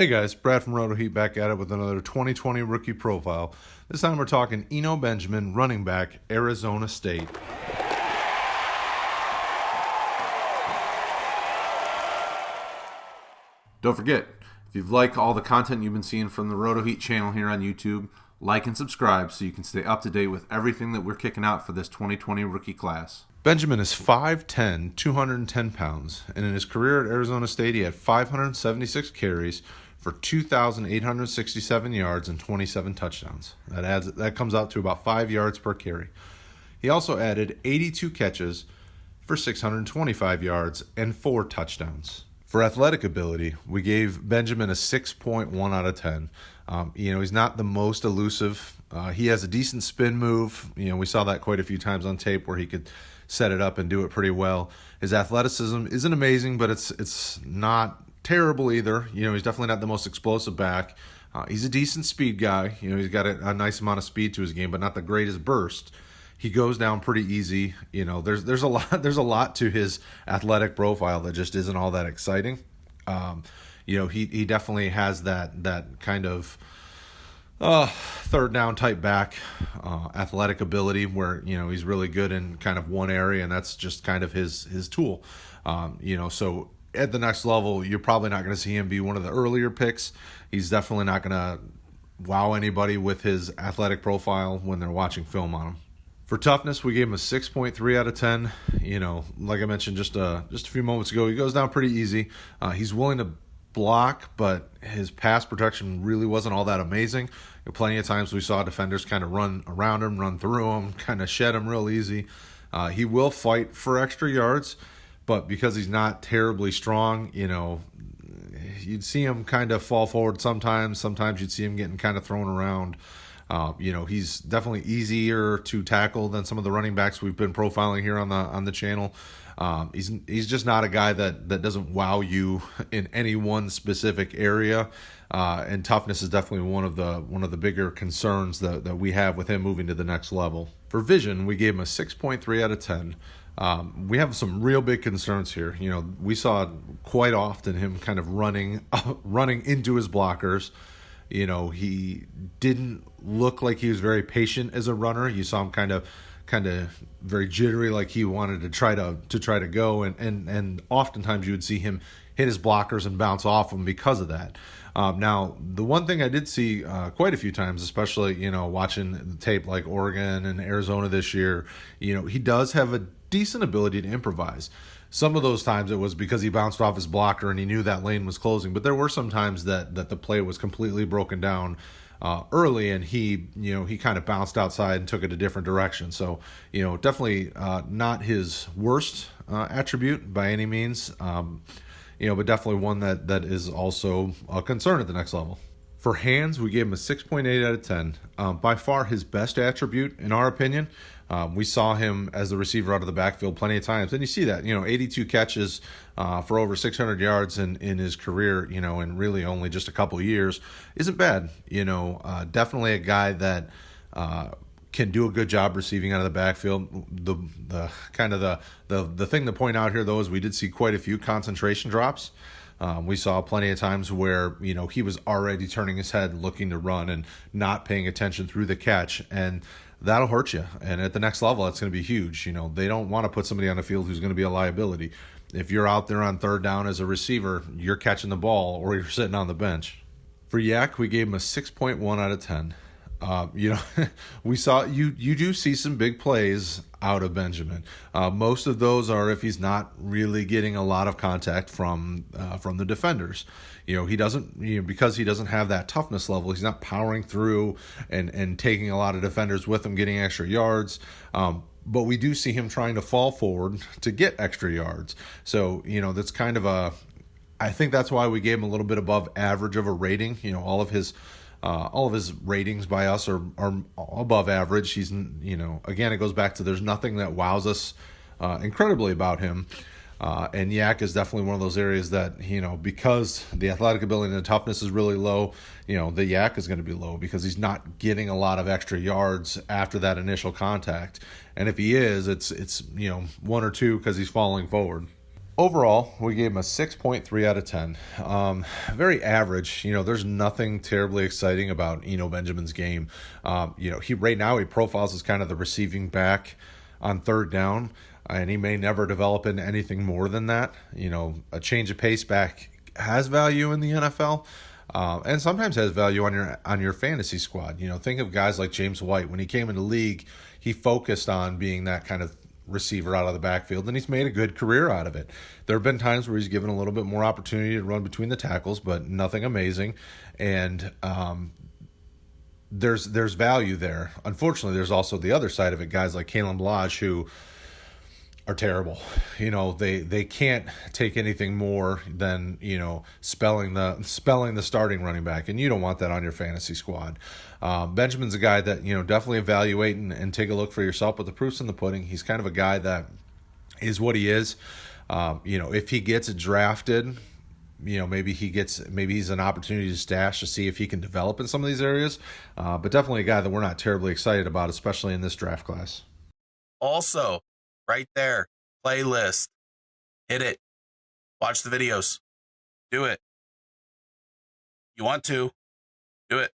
Hey guys, Brad from RotoHeat back at it with another 2020 rookie profile. This time we're talking Eno Benjamin, running back, Arizona State. Don't forget, if you've liked all the content you've been seeing from the RotoHeat channel here on YouTube, like and subscribe so you can stay up to date with everything that we're kicking out for this 2020 rookie class. Benjamin is 5'10", 210 pounds, and in his career at Arizona State, he had 576 carries for 2,867 yards and 27 touchdowns. That comes out to about 5 yards per carry. He also added 82 catches for 625 yards and 4 touchdowns. For athletic ability, we gave Benjamin a 6.1 out of 10. He's not the most elusive. He has a decent spin move. We saw that quite a few times on tape where he could set it up and do it pretty well. His athleticism isn't amazing, but it's not terrible either. He's definitely not the most explosive back. He's a decent speed guy. He's got a nice amount of speed to his game, but not the greatest burst. He goes down pretty easy. There's a lot to his athletic profile that just isn't all that exciting. He definitely has that kind of third down type back athletic ability where he's really good in kind of one area, and that's just kind of his tool. So at the next level, you're probably not going to see him be one of the earlier picks. He's definitely not going to wow anybody with his athletic profile when they're watching film on him. For toughness, we gave him a 6.3 out of 10. Like I mentioned just a few moments ago, he goes down pretty easy. He's willing to block, but his pass protection really wasn't all that amazing. Plenty of times we saw defenders kind of run around him, run through him, kind of shed him real easy. He will fight for extra yards, but because he's not terribly strong, you'd see him kind of fall forward sometimes. Sometimes you'd see him getting kind of thrown around. He's definitely easier to tackle than some of the running backs we've been profiling here on the channel. He's just not a guy that doesn't wow you in any one specific area. And toughness is definitely one of the bigger concerns that we have with him moving to the next level. For vision, we gave him a 6.3 out of 10. We have some real big concerns here. We saw quite often him kind of running into his blockers. He didn't look like he was very patient as a runner. You saw him kind of very jittery, like he wanted to try to go, and oftentimes you would see him hit his blockers and bounce off them because of that. Now, the one thing I did see quite a few times, especially watching the tape like Oregon and Arizona this year, he does have a decent ability to improvise. Some of those times it was because he bounced off his blocker and he knew that lane was closing, but there were some times that the play was completely broken down early, and he kind of bounced outside and took it a different direction. So definitely not his worst attribute by any means, but definitely one that is also a concern at the next level. For hands, we gave him a 6.8 out of 10. By far his best attribute, in our opinion. We saw him as the receiver out of the backfield plenty of times. And you see that, 82 catches for over 600 yards in his career, in really only just a couple of years isn't bad. Definitely a guy that can do a good job receiving out of the backfield. The thing to point out here, though, is we did see quite a few concentration drops. We saw plenty of times where, he was already turning his head looking to run and not paying attention through the catch. And that'll hurt you. And at the next level, it's going to be huge. They don't want to put somebody on the field who's going to be a liability. If you're out there on third down as a receiver, you're catching the ball or you're sitting on the bench. For Yak, we gave him a 6.1 out of 10. We saw you do see some big plays out of Benjamin. Most of those are if he's not really getting a lot of contact from the defenders. He doesn't, because he doesn't have that toughness level. He's not powering through and taking a lot of defenders with him, getting extra yards. But we do see him trying to fall forward to get extra yards. So that's kind of I think that's why we gave him a little bit above average of a rating. All of his ratings by us are above average. He's, again, it goes back to there's nothing that wows us incredibly about him. And Yak is definitely one of those areas that, because the athletic ability and the toughness is really low, the Yak is going to be low because he's not getting a lot of extra yards after that initial contact. And if he is, it's one or two because he's falling forward. Overall, we gave him a 6.3 out of 10. Very average. There's nothing terribly exciting about Eno Benjamin's game. He right now he profiles as kind of the receiving back on third down, and he may never develop into anything more than that. A change of pace back has value in the NFL. And sometimes has value on your fantasy squad. Think of guys like James White. When he came into the league, he focused on being that kind of receiver out of the backfield, and he's made a good career out of it. There have been times where he's given a little bit more opportunity to run between the tackles, but nothing amazing. And there's value there. Unfortunately, there's also the other side of it. Guys like Kalen Ballage who are terrible. They can't take anything more than spelling the starting running back, and you don't want that on your fantasy squad. Benjamin's a guy that definitely evaluate and take a look for yourself, but the proof's in the pudding. He's kind of a guy that is what he is. If he gets drafted, maybe he's an opportunity to stash to see if he can develop in some of these areas. But definitely a guy that we're not terribly excited about, especially in this draft class. Also, right there, playlist. Hit it. Watch the videos. Do it. You want to. Do it.